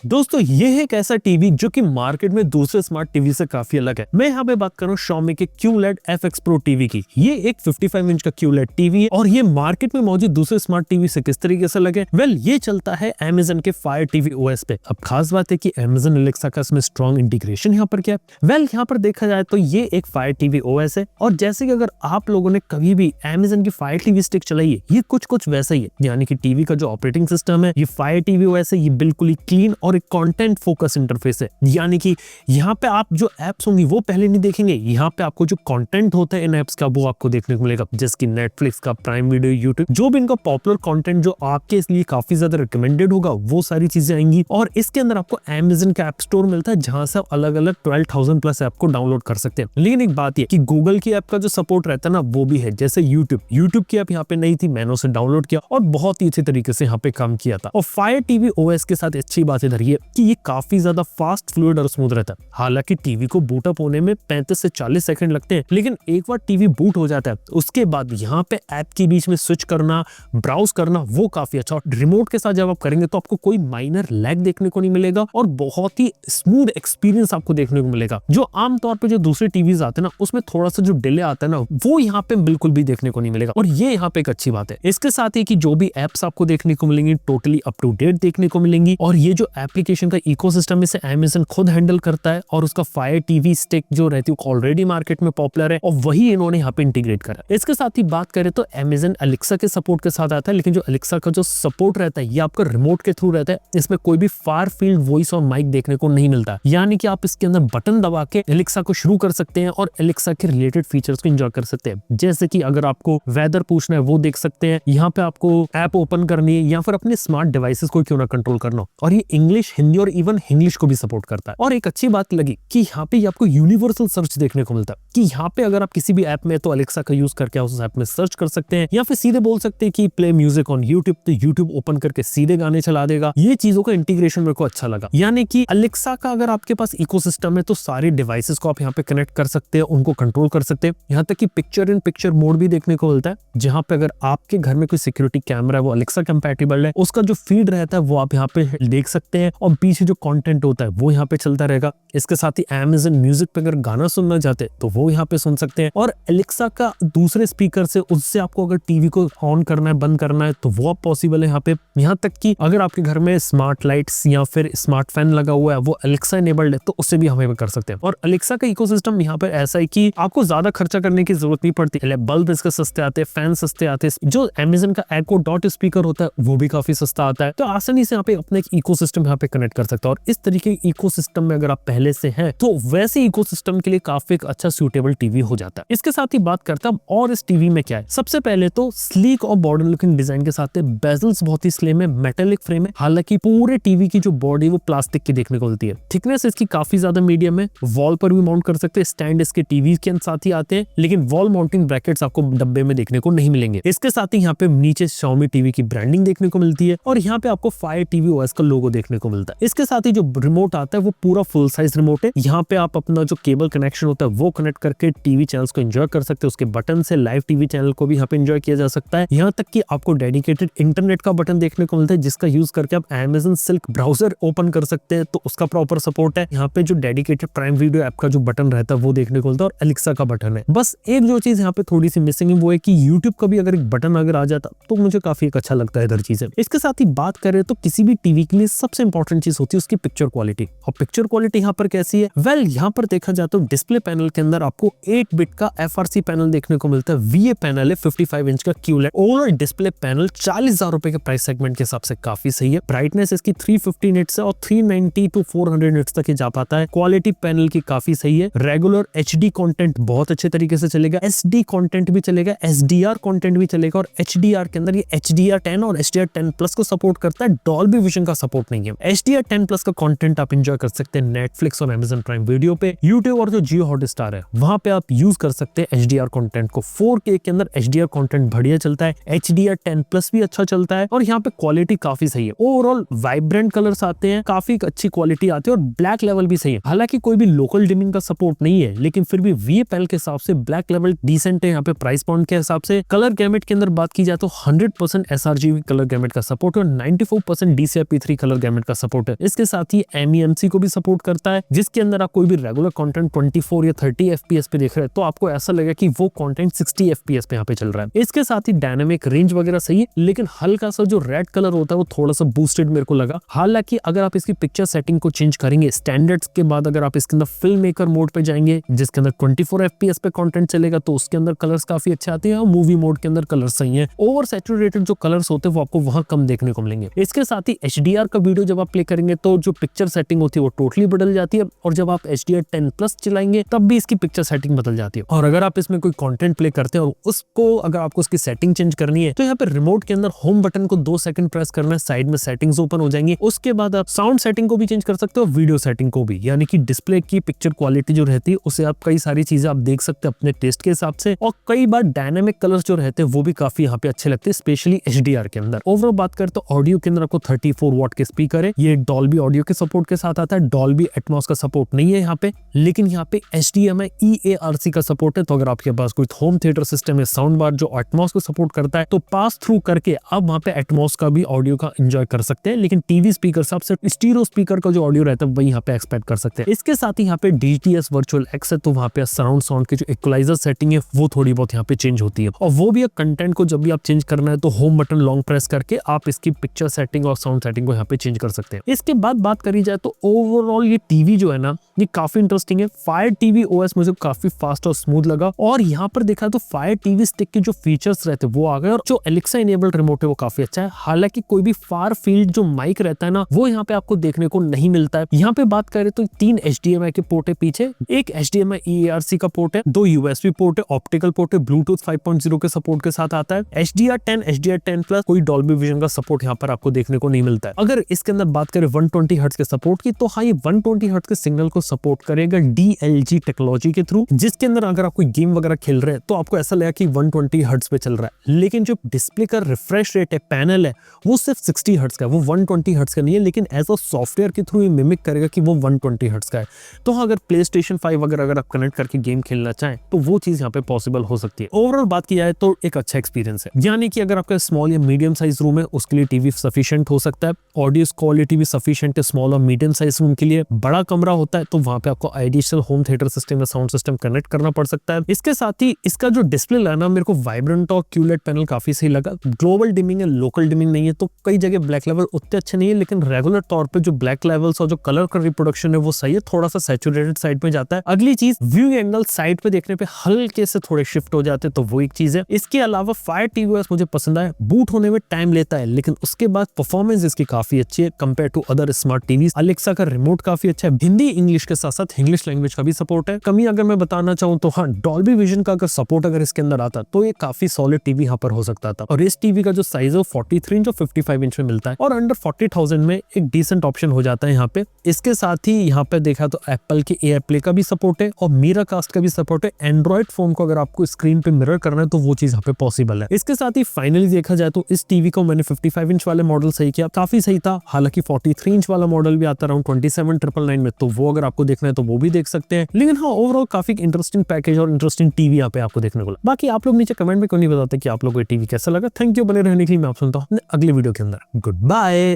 दोस्तों ये है एक ऐसा टीवी जो कि मार्केट में दूसरे स्मार्ट टीवी से काफी अलग है। मैं यहाँ पे बात कर रहा हूँ Xiaomi के QLED FX Pro टीवी की। ये एक 55 इंच का QLED टीवी है और ये मार्केट में मौजूद दूसरे स्मार्ट टीवी से किस तरीके से लगे। ये चलता है Amazon के Fire TV OS पे। अब खास बात है कि Amazon Alexa का इसमें स्ट्रॉन्ग इंटीग्रेशन यहाँ पर क्या है। यहाँ पर देखा जाए तो ये एक Fire TV OS है और जैसे कि अगर आप लोगों ने कभी भी Amazon की Fire TV स्टिक चलाई है, ये कुछ वैसा ही है। यानी कि टीवी का जो ऑपरेटिंग सिस्टम है ये Fire TV OS है। ये बिल्कुल ही क्लीन और एक कंटेंट फोकस इंटरफेस है। यानी कि यहाँ पे आप जो एप्स होंगी वो पहले नहीं देखेंगे। यहाँ पे आपको जो कंटेंट होता है इन एप्स का वो आपको देखने को मिलेगा, जैसे कि नेटफ्लिक्स का, प्राइम वीडियो, यूट्यूब, जो भी इनका पॉपुलर कंटेंट जो आपके इसलिए काफी ज्यादा रिकमेंडेड होगा वो सारी चीजें आएंगी। और इसके अंदर आपको Amazon का ऐप स्टोर मिलता है जहां से आप अलग अलग 12,000 प्लस ऐप को डाउनलोड कर सकते हैं। लेकिन एक बात ये कि गूगल की ऐप का जो सपोर्ट रहता है ना वो भी है। जैसे यूट्यूब की ऐप यहाँ पे नहीं थी, मैंने उसे डाउनलोड किया और बहुत ही अच्छे तरीके से यहाँ पे काम किया था। और फायर टीवी OS के साथ अच्छी बात इधर ये कि ये काफी ज्यादा फास्ट, फ्लूइड और स्मूथ रहता है। हालांकि टीवी को बूट अप होने में 35 से 40 सेकंड लगते हैं, लेकिन एक बार टीवी बूट हो जाता है उसके बाद यहाँ पे ऐप के बीच में स्विच करना, ब्राउज करना वो काफी अच्छा। रिमोट के साथ जब आप करेंगे तो आपको कोई माइनर लैग देखने को नहीं मिलेगा और बहुत ही स्मूथ एक्सपीरियंस आपको देखने को मिलेगा। जो आमतौर पे जो दूसरे टीवीज आते हैं ना उसमें थोड़ा सा जो डिले आता है ना वो यहाँ पे बिल्कुल भी देखने को नहीं मिलेगा और ये यहाँ पे एक अच्छी बात है। इसके साथ ही कि जो भी एप्स आपको देखने को मिलेंगी टोटली अप टू डेट देखने को मिलेंगी और ये जो एप्लीकेशन का इकोसिस्टम इसे Amazon खुद हैंडल करता है और उसका फायर टीवी स्टिक जो रहती है ऑलरेडी मार्केट में पॉपुलर है और वही इन्होंने यहाँ पे इंटीग्रेट करा। इसके साथ ही बात करें तो Amazon Alexa के सपोर्ट के साथ आता है, लेकिन जो Alexa का जो सपोर्ट रहता है ये आपका रिमोट के थ्रू रहता है। इसमें कोई भी फार फील्ड वॉइस और माइक देखने को नहीं मिलता। यानी कि आप इसके अंदर बटन दबा के Alexa को शुरू कर सकते हैं और Alexa के रिलेटेड फीचर्स को एंजॉय कर सकते हैं। जैसे कि अगर आपको वेदर पूछना है वो देख सकते हैं, यहाँ पे आपको ऐप ओपन करनी है या फिर अपने स्मार्ट डिवाइसेस को क्यों ना कंट्रोल करना हो। और ये इंग्लिश, हिंदी और इवन इंग्लिश को भी सपोर्ट करता है। और एक अच्छी बात लगी कि यहाँ पे आपको यूनिवर्सल सर्च देखने को मिलता है कि यहाँ पे अगर आप किसी भी ऐप में तो Alexa का यूज करके उस ऐप में सर्च कर सकते हैं या फिर सीधे बोल सकते हैं कि प्ले म्यूजिक ऑन यूट्यूब, तो यूट्यूब ओपन करके सीधे गाने चला देगा। ये चीजों का इंटीग्रेशन मेरे को अच्छा लगा। यानी कि Alexa का अगर आपके पास इकोसिस्टम है तो सारे डिवाइसेस को आप यहाँ पे कनेक्ट कर सकते हैं, उनको कंट्रोल कर सकते हैं। यहाँ तक कि पिक्चर इन पिक्चर मोड भी देखने को मिलता है, जहाँ पे अगर आपके घर में कोई सिक्योरिटी कैमरा है वो Alexa कंपैटिबल है, उसका जो फीड रहता है वो आप यहाँ पे देख सकते हैं और पीछे जो कंटेंट होता है वो यहाँ पे चलता रहेगा। इसके साथ ही Amazon म्यूजिक पे अगर गाना सुनना चाहते हैं तो वो यहाँ पे सुन सकते हैं और Alexa का दूसरे स्पीकर से उससे आपको अगर टीवी को ऑन करना है, बंद करना है तो वो पॉसिबल है यहाँ पे। यहाँ तक कि अगर आपके घर में स्मार्ट लाइट्स या फिर स्मार्ट फैन लगा हुआ है वो Alexa इनेबल्ड है तो उससे भी हमें कर सकते हैं। और Alexa का इकोसिस्टम यहाँ पर ऐसा है कि आपको ज्यादा खर्चा करने की जरूरत नहीं पड़ती। बल्ब इसके सस्ते आते हैं, फैन सस्ते आते हैं, जो Amazon का Echo Dot स्पीकर होता है वो भी काफी सस्ता आता है। तो आसानी से यहाँ पे अपना एक इकोसिस्टम यहाँ पे कनेक्ट कर सकते हैं और इस तरीके के इकोसिस्टम में अगर आप पहले से हैं तो वैसे इकोसिस्टम के लिए काफी एक अच्छा सूटेबल टीवी हो जाता है। इसके साथ ही बात करता हूं और इस टीवी में क्या है। सबसे पहले तो स्लीक और मॉडर्न लुकिंग डिजाइन के साथ बेजल्स बहुत ही स्लिम है, मेटेलिक फ्रेम है। हालांकि पूरे टीवी की जो बॉडी वो प्लास्टिक की देखने को मिलती है। थिकनेस इसकी काफी ज्यादा मीडियम है, वॉल पर भी माउंट कर सकते हैं। स्टैंड इसके टीवी के साथ ही आते हैं, लेकिन वॉल माउंटिंग ब्रैकेट्स आपको डब्बे में देखने को नहीं मिलेंगे। इसके साथ ही यहाँ पे नीचे Xiaomi टीवी की ब्रांडिंग देखने को मिलती है और यहाँ पे आपको फायर टीवी OS का लोगो देखने को मिलता है। इसके साथ ही जो रिमोट आता है वो पूरा फुल साइज रिमोट है। यहाँ पे आप अपना जो केबल कनेक्शन होता है वो कनेक्ट करके टीवी चैनल्स को एंजॉय कर सकते हैं। उसके बटन से लाइव टीवी चैनल को भी यहाँ पे एंजॉय किया जा सकता है। यहाँ तक कि आपको डेडिकेटेड इंटरनेट का बटन देखने को मिलता है जिसका यूज करके आप Amazon Silk ब्राउजर ओपन कर सकते हैं, तो उसका प्रॉपर सपोर्ट है। यहाँ पे जो डेडिकेटेड प्राइम वीडियो ऐप का जो बटन रहता है वो देखने को मिलता है और Alexa का बटन है। बस एक जो चीज यहाँ पे थोड़ी सी मिसिंग है वो है कि यूट्यूब का भी अगर एक बटन अगर आ जाता तो मुझे काफी अच्छा लगता है इधर चीजें। इसके साथ ही बात करें तो किसी भी टीवी के लिए सबसे इंपॉर्टेंट चीज होती है उसकी पिक्चर क्वालिटी। और पिक्चर क्वालिटी यहाँ पर कैसी है? यहाँ पर देखा जाए तो डिस्प्ले पैनल के अंदर आपको 8 बिट का FRC पैनल देखने को मिलता है। VA पैनल है 55 इंच का QLED। ओवरऑल डिस्प्ले पैनल 40,000 रुपए के प्राइस सेगमेंट के हिसाब से काफी सही है। ब्राइटनेस इसकी 350 निट्स है और 390 to 400 निट्स तक जा पाता है। क्वालिटी पैनल की काफी सही है। रेगुलर HD कंटेंट बहुत अच्छे तरीके से चलेगा, SD कंटेंट भी चलेगा, SDR कंटेंट भी चलेगा और HDR के अंदर ये HDR10 और HDR10 प्लस को सपोर्ट करता है। डॉल्बी विजन का सपोर्ट नहीं है। HDR10 प्लस का कंटेंट आप एंजॉय कर सकते हैं नेटफ्लिक्स और Amazon प्राइम वीडियो पे, यूट्यूब और जो जियो हॉटस्टार है वहां पे आप यूज कर सकते हैं HDR कंटेंट को। 4K के अंदर HDR कंटेंट बढ़िया चलता है, HDR10 प्लस भी अच्छा चलता है और यहाँ पे क्वालिटी काफी सही है। ओवरऑल वाइब्रेंट कलर्स आते हैं, काफी अच्छी क्वालिटी आती है और ब्लैक लेवल भी सही है। हालांकि कोई भी लोकल डिमिंग का सपोर्ट नहीं है, लेकिन फिर भी VA पैनल के हिसाब से ब्लैक लेवल डिसेंट है। यहाँ पे प्राइस पॉइंट के हिसाब से कलर गैमेट के अंदर बात की जाए तो 100% sRGB कलर गैमेट का सपोर्ट और 94% DCI-P3 कलर गैमेट का सपोर्ट है। इसके साथ ही MEMC को भी सपोर्ट करता है, जिसके अंदर आप कोई भी रेगुलर कंटेंट 24 या 30 FPS पे देख रहे हैं तो आपको ऐसा लगेगा कि वो कंटेंट 60 FPS पे यहाँ पे चल रहा है। इसके साथ ही डायनामिक रेंज वगैरह सही है, लेकिन हल्का सा जो रेड कलर होता है वो थोड़ा सा बूस्टेड मेरे को लगा। हालांकि अगर आप इसकी पिक्चर सेटिंग को चेंज करेंगे स्टैंडर्ड्स के बाद, अगर आप इसके अंदर फिल्म मेकर मोड पे जाएंगे जिसके अंदर 24 FPS पे कंटेंट चलेगा तो उसके अंदर कलर्स काफी अच्छे आते हैं और मूवी मोड के अंदर कलर सही है। ओवर सैचुरेटेड जो कलर्स होते हैं वो आपको वहां कम देखने को मिलेंगे। इसके साथ ही HDR का वीडियो जब आप प्ले करेंगे तो जो पिक्चर सेटिंग होती है वो टोटली बदल जाती है, और जब आप HDR 10+ चलाएंगे तब भी इसकी पिक्चर सेटिंग बदल जाती है। और अगर आप इसमें कोई कंटेंट प्ले करते हैं और उसको अगर आपको उसकी सेटिंग चेंज करनी है तो यहाँ पे रिमोट के अंदर होम बटन को 2 सेकंड प्रेस करना है, साइड में सेटिंग्स ओपन हो जाएंगी। उसके बाद आप साउंड सेटिंग को भी चेंज कर सकते हो, वीडियो सेटिंग को भी, यानी कि डिस्प्ले की पिक्चर क्वालिटी जो रहती है उसे आप कई सारी चीजें आप देख सकते हैं अपने टेस्ट के हिसाब से। और कई बार डायनामिक कलर्स जो रहते हैं वो भी काफी यहाँ पे अच्छे लगते हैं, स्पेशली HDR के अंदर। ओवरऑल बात करें तो ऑडियो के अंदर आपको 34 वॉट के स्पीकर है, ये डॉल्बी ऑडियो के सपोर्ट के साथ आता है। डॉल्बी एटमॉस का सपोर्ट नहीं है यहाँ पे, लेकिन यहाँ पे HDMI EARC का सपोर्ट है। तो अगर आपके पास कोई होम थिएटर सिस्टम है साउंड बार जो एटमॉस को सपोर्ट करता है तो पास थ्रू करके आप वहाँ पे एटमॉस का भी ऑडियो का एंजॉय कर सकते हैं, लेकिन टीवी स्पीकर सबसे स्टीरियो स्पीकर का जो ऑडियो रहता है वही यहाँ पे एक्सपेक्ट कर सकते हैं। इसके साथ ही यहाँ पे DTS वर्चुअल X है, तो वहाँ पे सराउंड साउंड की जो इक्वलाइजर सेटिंग है वो थोड़ी बहुत यहाँ पे चेंज होती है। और वो भी एक कंटेंट को जब भी आप चेंज करना है तो होम बटन लॉन्ग प्रेस करके आप इसकी पिक्चर सेटिंग और साउंड सेटिंग को यहाँ पे चेंज कर सकते हैं। इसके बाद बात करी जाए तो ओवरऑल ये टीवी जो है ना ये काफी इंटरेस्टिंग है। फायर टीवी OS मुझे काफी फास्ट और स्मूथ लगा, और यहाँ पर देखा तो फायर टीवी स्टिक के जो फीचर्स रहते हैं वो आ गए, और जो एलेक्सा इनेबल्ड रिमोट है वो काफी अच्छा है। हालांकि कोई भी फार फील्ड जो माइक रहता है ना वो यहाँ पे आपको देखने को नहीं मिलता है। यहाँ पे बात करें तो 3 HDMI के पोर्ट है पीछे, एक HDMI EARC का पोर्ट है, 2 USB पोर्ट है, ऑप्टिकल पोर्ट है, ब्लूटूथ 5.0 के सपोर्ट के साथ आता है, HDR10 कोई डॉल्बी विजन का सपोर्ट यहाँ पर आपको देखने को नहीं मिलता है। अगर इसके अंदर बात करें 120 हर्ट्ज के सपोर्ट की तो हाँ ये 120 हर्ट्ज के सिग्नल को सपोर्ट करेगा DLG टेक्नोलॉजी के थ्रू, जिसके अंदर अगर आप कोई गेम वगैरह खेल रहे हैं तो आपको ऐसा लगेगा कि 120 हर्ट्ज पे चल रहा है। लेकिन जो डिस्प्ले का रिफ्रेश रेट है, पैनल है, वो सिर्फ 60 हर्ट्ज का है, वो 120 हर्ट्ज का नहीं है, लेकिन एज अ सॉफ्टवेयर के थ्रू ये मिमिक करेगा कि वो 120 हर्ट्ज का है। तो हाँ अगर PlayStation 5 अगर आप कनेक्ट करके गेम खेलना चाहें तो वो चीज यहाँ पे पॉसिबल हो सकती है। ओवरऑल बात की जाए तो एक अच्छा एक्सपीरियंस है, यानी कि अगर आपका स्मॉल या मीडियम साइज रूम है उसके लिए टीवी सफिशिएंट हो सकता है, ऑडियो क्वालिटी भी सफिशिएंट है स्मॉल और मीडियम साइज रूम के लिए। बड़ा कमरा होता है तो वहां पे आपको एडिशनल होम थिएटर सिस्टम या साउंड सिस्टम कनेक्ट करना पड़ सकता है। इसके साथ ही इसका जो डिस्प्ले लाना मेरे को वाइब्रेंट और QLED पैनल काफी सही लगा। ग्लोबल डिमिंग है, लोकल डिमिंग नहीं है, तो कई जगह ब्लैक लेवल उतने अच्छे नहीं है, लेकिन रेगुलर तौर पे जो ब्लैक लेवल्स और जो कलर का रिप्रोडक्शन है वो सही है, थोड़ा सा सैचुरेटेड साइड में जाता है। अगली चीज व्यू एंगल साइड पे देखने पे हल्के से थोड़े शिफ्ट हो जाते हैं, तो वो एक चीज है। इसके अलावा फायर टीवी मुझे पसंद आया, बूट होने में टाइम लेता है लेकिन उसके बाद परफॉर्मेंस इसकी काफी अच्छी है compare to other smart TV. Alexa का रिमोट काफी अच्छा है, हिंदी इंग्लिश के साथ साथ इंग्लिश लैंग्वेज का भी सपोर्ट है। कमी अगर मैं बताना चाहूँ तो हाँ डॉल्बी विजन का अगर सपोर्ट अगर इसके अंदर आता तो ये काफी सॉलिड टीवी यहाँ पर हो सकता था। और इस टीवी का जो साइज है 43 इंच और 55 इंच में मिलता है, और अंडर 40,000 में एक डिसेंट ऑप्शन हो जाता है यहाँ पे। इसके साथ ही यहाँ पे देखा तो एप्पल के एयर प्ले का भी सपोर्ट है और मीरा कास्ट का भी सपोर्ट है। एंड्रॉइड फोन को अगर आपको स्क्रीन पे मिरर करना है तो वो चीज यहाँ पे पॉसिबल है। इसके साथ ही फाइनली देखा जाए तो इस टीवी को मैंने 55 इंच वाले मॉडल सही किया, काफी सही था। हालांकि 43 इंच वाला मॉडल भी आता अराउंड 27,999 में, तो वो अगर आपको देखना है तो वो भी देख सकते हैं। लेकिन हाँ ओवरऑल काफी इंटरेस्टिंग पैकेज और इंटरेस्टिंग टीवी यहाँ पे आपको देखने को। बाकी आप लोग नीचे कमेंट में क्यों नहीं बताते कि आप लोग को टीवी कैसा लगा। थैंक यू, बने रहने के लिए। मैं आप सुनता हूँ अगले वीडियो के अंदर। Good bye.